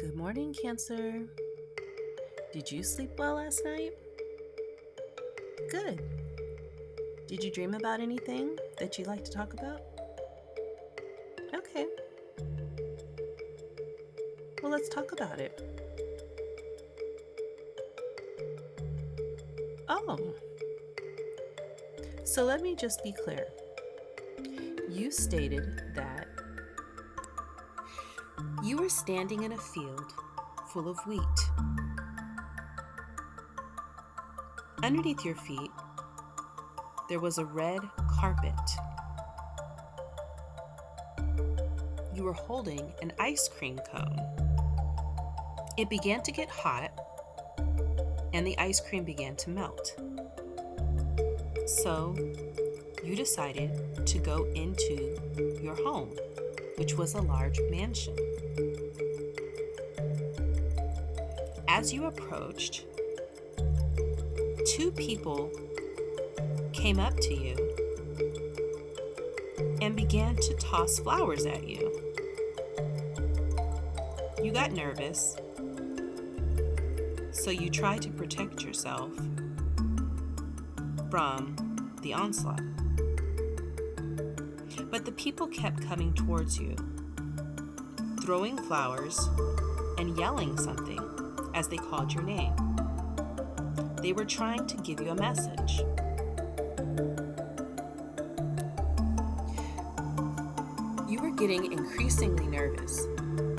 Good morning, Cancer. Did you sleep well last night? Good. Did you dream about anything that you'd like to talk about? Okay. Well, let's talk about it. Oh, so let me just be clear. You stated that you were standing in a field full of wheat. Underneath your feet, there was a red carpet. You were holding an ice cream cone. It began to get hot, and the ice cream began to melt. So you decided to go into your home, which was a large mansion. As you approached, two people came up to you and began to toss flowers at you. You got nervous, so you tried to protect yourself from the onslaught. But the people kept coming towards you, throwing flowers and yelling something as they called your name. They were trying to give you a message. You were getting increasingly nervous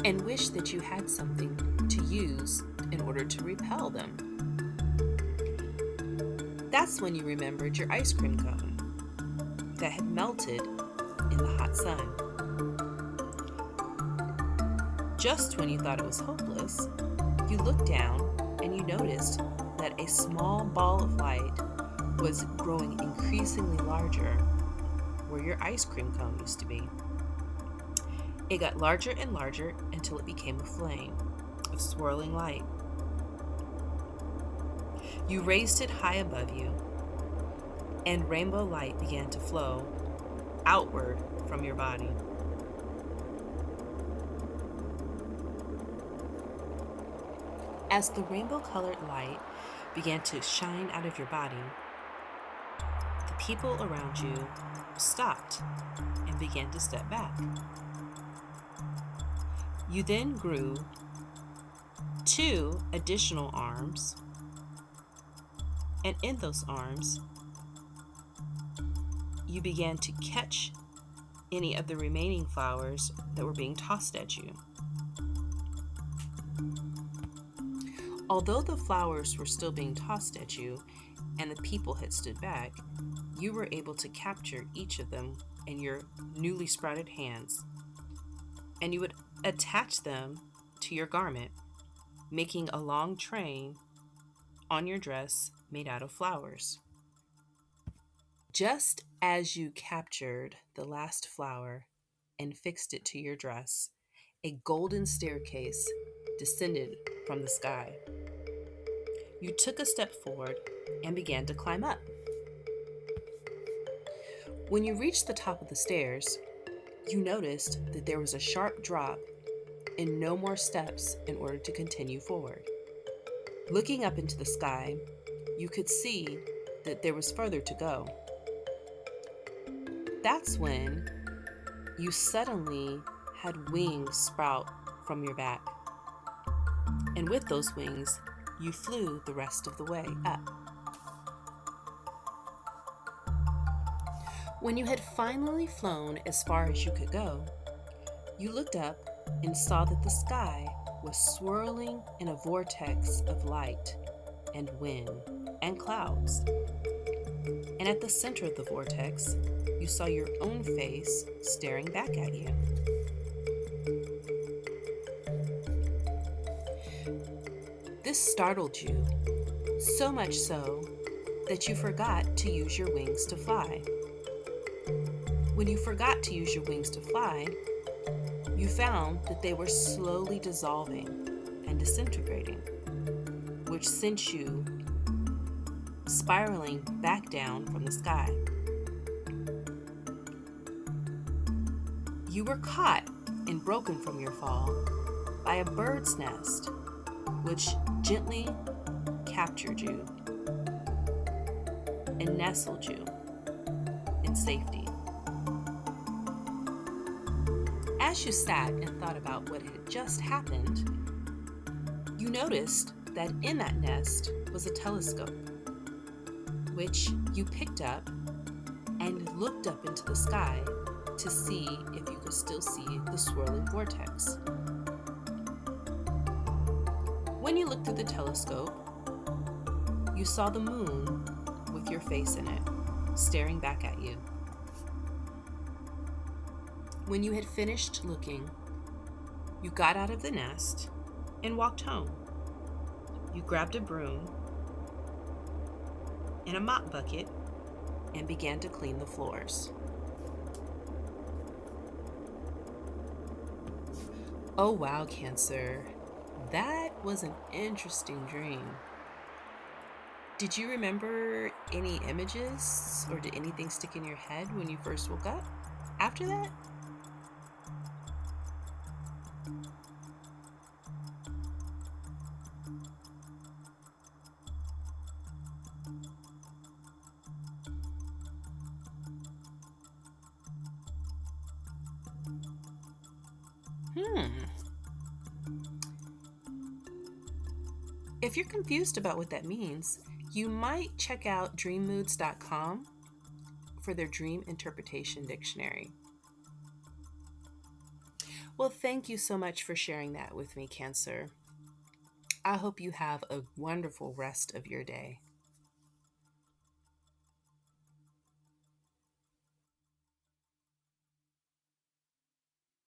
and wished that you had something to use in order to repel them. That's when you remembered your ice cream cone that had melted in the hot sun. Just when you thought it was hopeless, you looked down and you noticed that a small ball of light was growing increasingly larger where your ice cream cone used to be. It got larger and larger until it became a flame of swirling light. You raised it high above you, and rainbow light began to flow outward from your body. As the rainbow-colored light began to shine out of your body, the people around you stopped and began to step back. You then grew 2 additional arms, and in those arms, you began to catch any of the remaining flowers that were being tossed at you. Although the flowers were still being tossed at you and the people had stood back, you were able to capture each of them in your newly sprouted hands, and you would attach them to your garment, making a long train on your dress made out of flowers. Just as you captured the last flower and fixed it to your dress, a golden staircase descended from the sky. You took a step forward and began to climb up. When you reached the top of the stairs, you noticed that there was a sharp drop and no more steps in order to continue forward. Looking up into the sky, you could see that there was further to go. That's when you suddenly had wings sprout from your back. And with those wings, you flew the rest of the way up. When you had finally flown as far as you could go, you looked up and saw that the sky was swirling in a vortex of light and wind and clouds. And at the center of the vortex, you saw your own face staring back at you. This startled you, so much so that you forgot to use your wings to fly. When you forgot to use your wings to fly, you found that they were slowly dissolving and disintegrating, which sent you spiraling back down from the sky. You were caught and broken from your fall by a bird's nest, which gently captured you and nestled you in safety. As you sat and thought about what had just happened, you noticed that in that nest was a telescope, which you picked up and looked up into the sky to see if you could still see the swirling vortex. When you looked through the telescope, you saw the moon with your face in it, staring back at you. When you had finished looking, you got out of the nest and walked home. You grabbed a broom and a mop bucket and began to clean the floors. Oh wow, Cancer. That was an interesting dream. Did you remember any images or did anything stick in your head when you first woke up after that? If you're confused about what that means, you might check out dreammoods.com for their dream interpretation dictionary. Well, thank you so much for sharing that with me, Cancer. I hope you have a wonderful rest of your day.